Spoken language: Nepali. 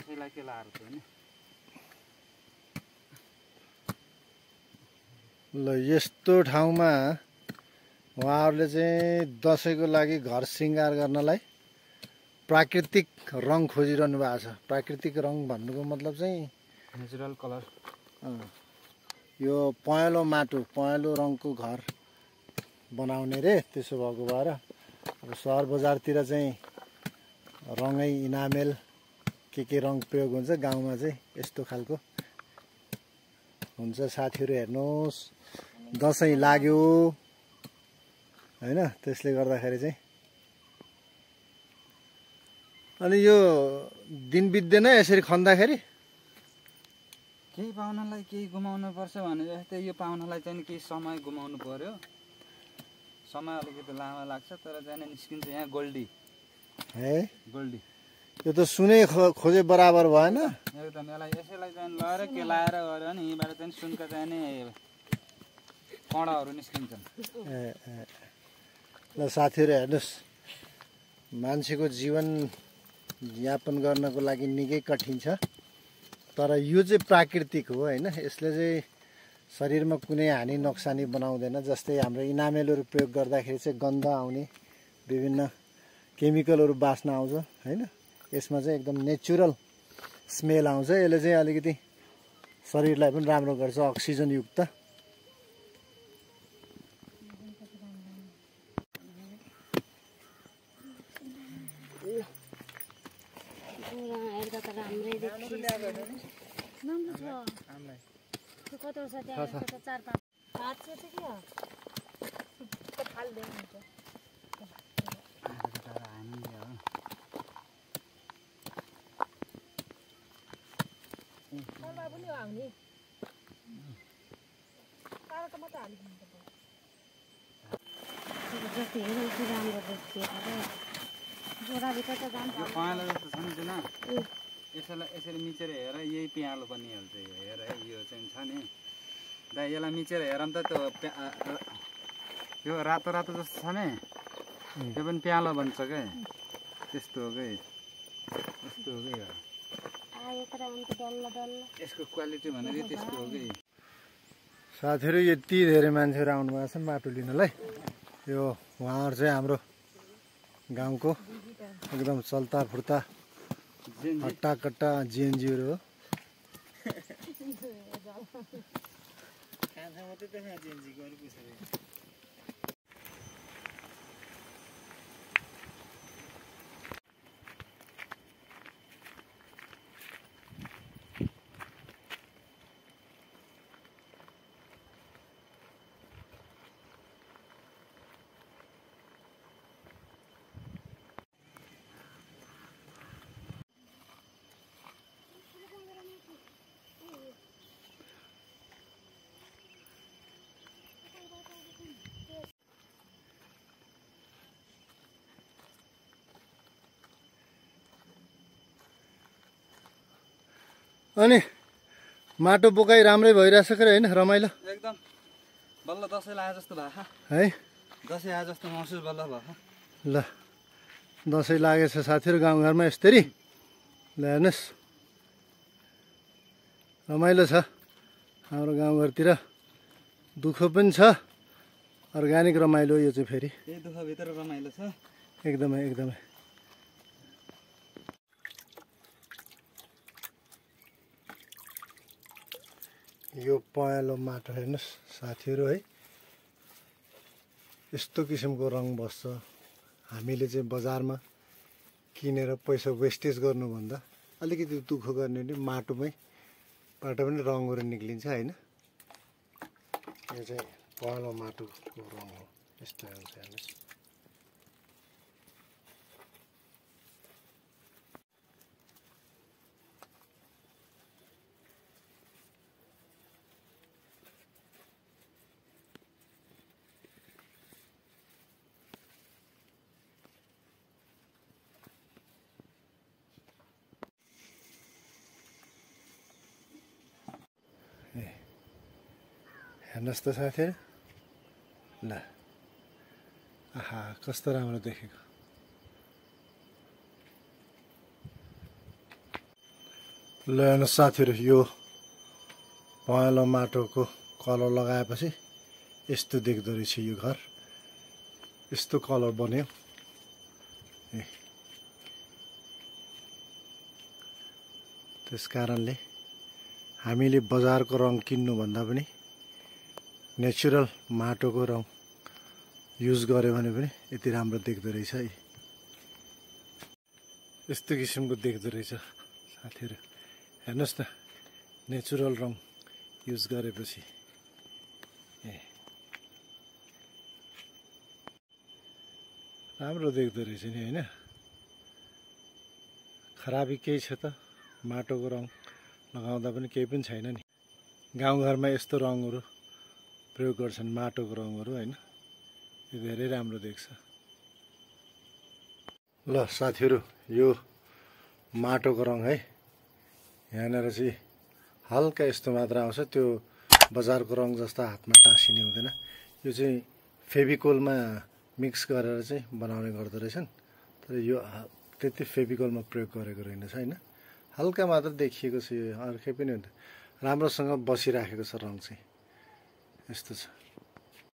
यसैलाई के लाएर थियो नि ल यस्तो ठाउँमा उहाँहरूले चाहिँ दसैँको लागि घर श्रृङ्गार गर्नलाई प्राकृतिक रङ खोजिरहनु भएको छ। प्राकृतिक रङ भन्नुको मतलब चाहिँ नेचुरल कलर यो पहेँलो माटो पहेँलो रङको घर बनाउने रे। त्यसो भएको भएर अब सहर बजारतिर चाहिँ रङै इनामेल के रङ प्रयोग हुन्छ, गाउँमा चाहिँ यस्तो खालको हुन्छ। साथीहरू हेर्नुहोस्, दसैँ लाग्यो हैन, त्यसले गर्दाखेरि चाहिँ अनि यो दिन बित्दैन यसरी खन्दाखेरि। केही पाहुनालाई केही गुमाउनु पर्छ भने जस्तै यो पाहुनालाई चाहिँ केही समय गुमाउनु पर्यो। समय अलिकति लामो लाग्छ तर चाहिँ निस्किन्छ यहाँ गोल्डी है। गोल्डी यो त सुनै खोजे बराबर भएन एकदम। यसैलाई चाहिँ लगाएर केलाएर गऱ्यो भने यहीँबाट चाहिँ सुनका चाहिँ नि कडाहरू निस्किन्छन्। ल साथीहरू हेर्नुहोस्, मान्छेको जीवन यापन गर्नको लागि निकै कठिन छ, तर यो चाहिँ प्राकृतिक हो हैन। यसले चाहिँ शरीरमा कुनै हानि नोक्सानी बनाउँदैन। जस्तै हाम्रो इनामेलहरू प्रयोग गर्दाखेरि चाहिँ गन्ध आउने, विभिन्न केमिकलहरू बास्न आउँछ हैन। यसमा चाहिँ एकदम नेचुरल स्मेल आउँछ। यसले चाहिँ अलिकति शरीरलाई पनि राम्रो गर्छ, अक्सिजन युक्त। पहेँलो जस्तो छ नि किन यसैलाई यसरी मिचेर हेर, यही पियालो पनि हाल्छ। यो हेर है, यो चाहिँ छ नि दाइ, यसलाई मिचेर हेरौँ त। त्यो यो रातो रातो जस्तो छ नि, त्यो पनि पियालो बन्छ क्या। त्यस्तो हो कि यस्तो हो कि यसको क्वालिटी भनेको त्यस्तो हो कि। साथीहरू यति धेरै मान्छेहरू आउनुभएको छ माटो लिनलाई। यो उहाँहरू चाहिँ हाम्रो गाउँको एकदम चल्ता फुर्ता हट्टा कट्टा जिएनजीहरू हो। अनि माटो बोकाइ राम्रै भइरहेछ कि होइन, रमाइलो एकदम। बल्ल दसैँ आए जस्तो भयो है, दसैँ आए जस्तो महसुस बल्ल भयो। ल दसैँ लागेछ साथीहरू गाउँघरमा यसरी। ल हेर्नुहोस्, रमाइलो छ। हाम्रो गाउँघरतिर दुःख पनि छ, अर्ग्यानिक रमाइलो यो चाहिँ फेरि। यही दुःखभित्र रमाइलो छ एकदमै एकदमै। यो पहेँलो माटो हेर्नुहोस् साथीहरू है, यस्तो किसिमको रङ बस्छ। हामीले चाहिँ बजारमा किनेर पैसा वेस्टेज गर्नुभन्दा अलिकति दुःख गर्ने नि माटोमैबाट पनि रङहरू निक्लिन्छ होइन। यो चाहिँ पहेँलो माटोको रङ हो, यस्तो हुन्छ हेर्नुहोस्। हेर्नुहोस् त साथीहरू, ल आहा कस्तो राम्रो देखेको। ल हेर्नु साथीहरू, यो पहेँलो माटोको कलर लगाएपछि यस्तो देख्दो रहेछ यो घर। यस्तो कलर बन्यो। त्यस कारणले हामीले बजारको रङ किन्नुभन्दा पनि नेचुरल माटोको रङ युज गर्यो भने पनि यति राम्रो देख्दो रहेछ है। यस्तो किसिमको देख्दो रहेछ साथीहरू, हेर्नुहोस् न, नेचुरल रङ युज गरेपछि राम्रो देख्दो रहेछ नि, होइन? खराबी केही छ त? माटोको रङ लगाउँदा पनि केही पनि छैन नि। गाउँघरमा यस्तो रङहरू प्रयोग गर्छन्, माटोको रङहरू, होइन? यो धेरै राम्रो देख्छ। ल साथीहरू, यो माटोको रङ है, यहाँनिर चाहिँ हल्का यस्तो मात्र आउँछ, त्यो बजारको रङ जस्तो हातमा टाँसिने हुँदैन। यो चाहिँ फेभिकोलमा मिक्स गरेर चाहिँ बनाउने गर्दो रहेछन्, तर यो त्यति फेभिकोलमा प्रयोग गरेको रहेनछ, होइन? हल्का मात्र देखिएको छ, यो अर्कै पनि हुन्छ। राम्रोसँग बसिराखेको छ रङ चाहिँ, यस्तो छ।